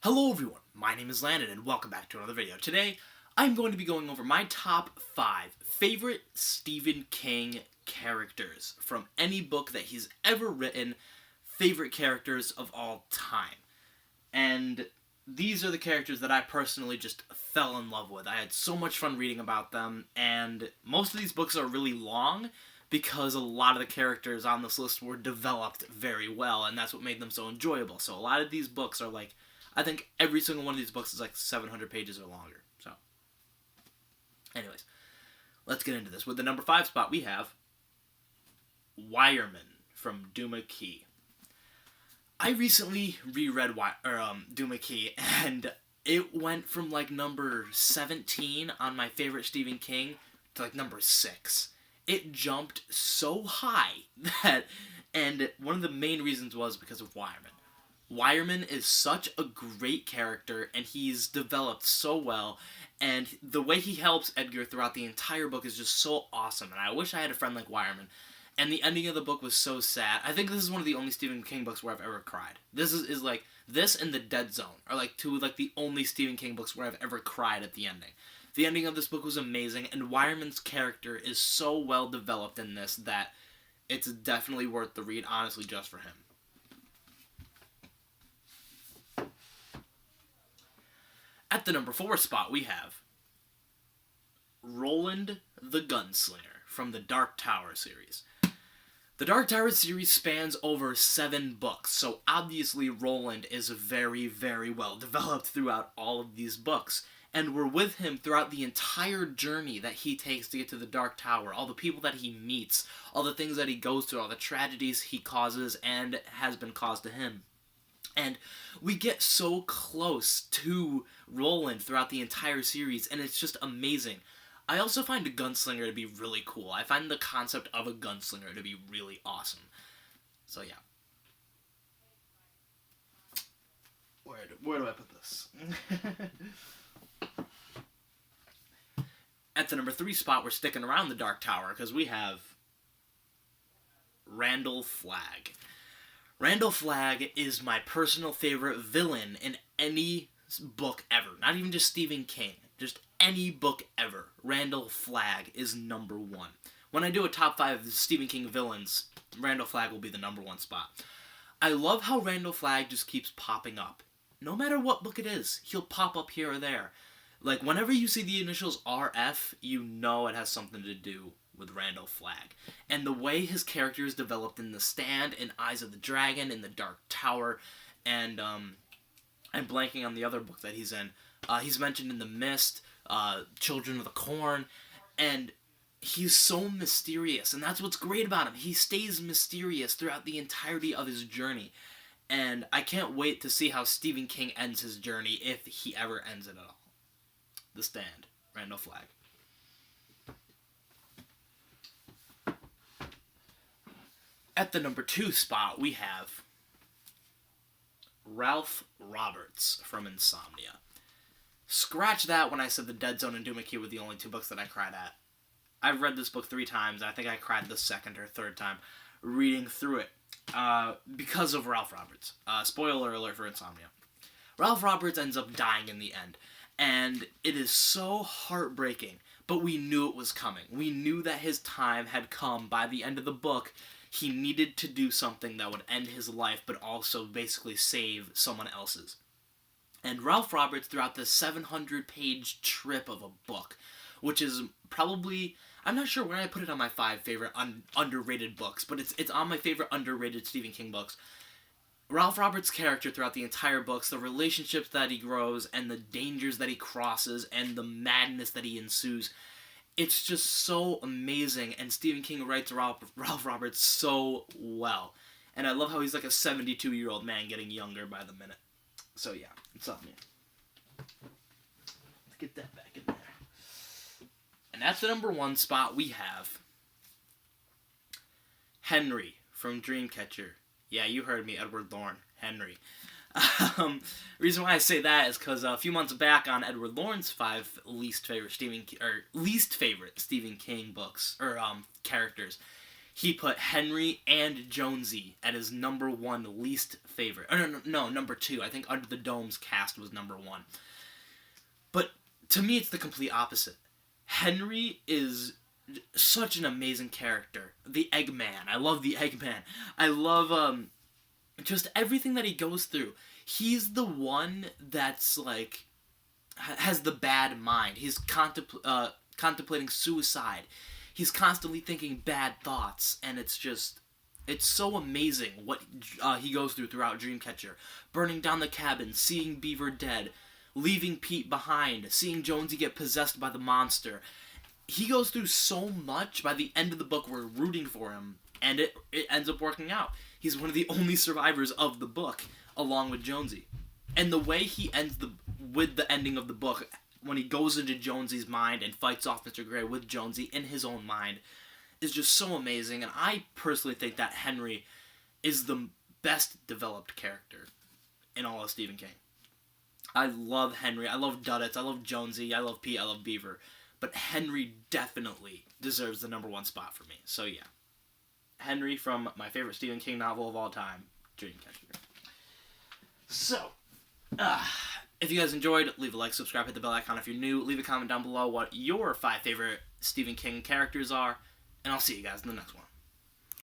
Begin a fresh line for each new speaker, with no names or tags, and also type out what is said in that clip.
Hello everyone, my name is Landon and welcome back to another video. Today, I'm going to be going over my top 5 favorite Stephen King characters from any book that he's ever written, favorite characters of all time. And these are the characters that I personally just fell in love with. I had so much fun reading about them, and most of these books are really long because a lot of the characters on this list were developed very well, and that's what made them so enjoyable. So a lot of these books are like, I think every single one of these books is like 700 pages or longer. So, anyways, let's get into this. With the number 5 spot, we have Wireman from Duma Key. I recently reread Duma Key, and it went from like number 17 on my favorite Stephen King to like number 6. It jumped so high that, and one of the main reasons was because of Wireman. Wireman is such a great character, and he's developed so well, and the way he helps Edgar throughout the entire book is just so awesome, and I wish I had a friend like Wireman. And the ending of the book was so sad. I think this is one of the only Stephen King books where I've ever cried. This is like, this and The Dead Zone are like two of like the only Stephen King books where I've ever cried at the ending. The ending of this book was amazing, and Wireman's character is so well developed in this that it's definitely worth the read, honestly, just for him. At the number 4 spot, we have Roland the Gunslinger from the Dark Tower series. The Dark Tower series spans over 7 books, so obviously Roland is very, very well developed throughout all of these books. And we're with him throughout the entire journey that he takes to get to the Dark Tower, all the people that he meets, all the things that he goes through, all the tragedies he causes and has been caused to him. And we get so close to Roland throughout the entire series, and it's just amazing. I also find a gunslinger to be really cool. I find the concept of a gunslinger to be really awesome. So yeah. Where do I put this? At the number 3 spot, we're sticking around the Dark Tower because we have Randall Flagg. Randall Flagg is my personal favorite villain in any book ever. Not even just Stephen King. Just any book ever. Randall Flagg is number 1. When I do a top 5 of Stephen King villains, Randall Flagg will be the number 1 spot. I love how Randall Flagg just keeps popping up. No matter what book it is, he'll pop up here or there. Like, whenever you see the initials RF, you know it has something to do with Randall Flagg. And the way his character is developed in The Stand, in Eyes of the Dragon, in The Dark Tower, and I'm blanking on the other book that he's in. He's mentioned in The Mist, Children of the Corn, and he's so mysterious, and that's what's great about him. He stays mysterious throughout the entirety of his journey, and I can't wait to see how Stephen King ends his journey, if he ever ends it at all. The Stand, Randall Flagg. At the number 2 spot, we have Ralph Roberts from Insomnia. Scratch that when I said The Dead Zone and Duma Key were the only 2 books that I cried at. I've read this book 3 times. I think I cried the second or third time reading through it because of Ralph Roberts. Spoiler alert for Insomnia. Ralph Roberts ends up dying in the end, and it is so heartbreaking, but we knew it was coming. We knew that his time had come. By the end of the book, he needed to do something that would end his life, but also basically save someone else's. And Ralph Roberts, throughout this 700-page trip of a book, which is probably, I'm not sure where I put it on my 5 favorite underrated books, but it's on my favorite underrated Stephen King books. Ralph Roberts' character throughout the entire books, the relationships that he grows, and the dangers that he crosses, and the madness that he ensues, it's just so amazing, and Stephen King writes Ralph Roberts so well. And I love how he's like a 72-year-old man getting younger by the minute. So yeah, Insomnia. Let's get that back in there. And at the number 1 spot, we have Henry from Dreamcatcher. Yeah, you heard me, Edward Thorne. Henry. Reason why I say that is because a few months back on Edward Thorne's 5 least favorite Stephen King books or characters, he put Henry and Jonesy at his number 1 least favorite. Oh, no, number 2. I think Under the Dome's cast was number 1. But to me, it's the complete opposite. Henry is such an amazing character. The Eggman. I love the Eggman. I love just everything that he goes through. He's the one that's like has the bad mind. He's contemplating suicide. He's constantly thinking bad thoughts, and it's so amazing what he goes through throughout Dreamcatcher. Burning down the cabin, seeing Beaver dead, leaving Pete behind, seeing Jonesy get possessed by the monster. He goes through so much. By the end of the book, we're rooting for him, and it ends up working out. He's one of the only survivors of the book, along with Jonesy. And the way he ends with the ending of the book, when he goes into Jonesy's mind and fights off Mr. Grey with Jonesy in his own mind, is just so amazing. And I personally think that Henry is the best developed character in all of Stephen King. I love Henry. I love Duddits. I love Jonesy. I love Pete. I love Beaver. But Henry definitely deserves the number 1 spot for me. So yeah. Henry from my favorite Stephen King novel of all time, Dreamcatcher. So, if you guys enjoyed, leave a like, subscribe, hit the bell icon if you're new. Leave a comment down below what your 5 favorite Stephen King characters are. And I'll see you guys in the next one.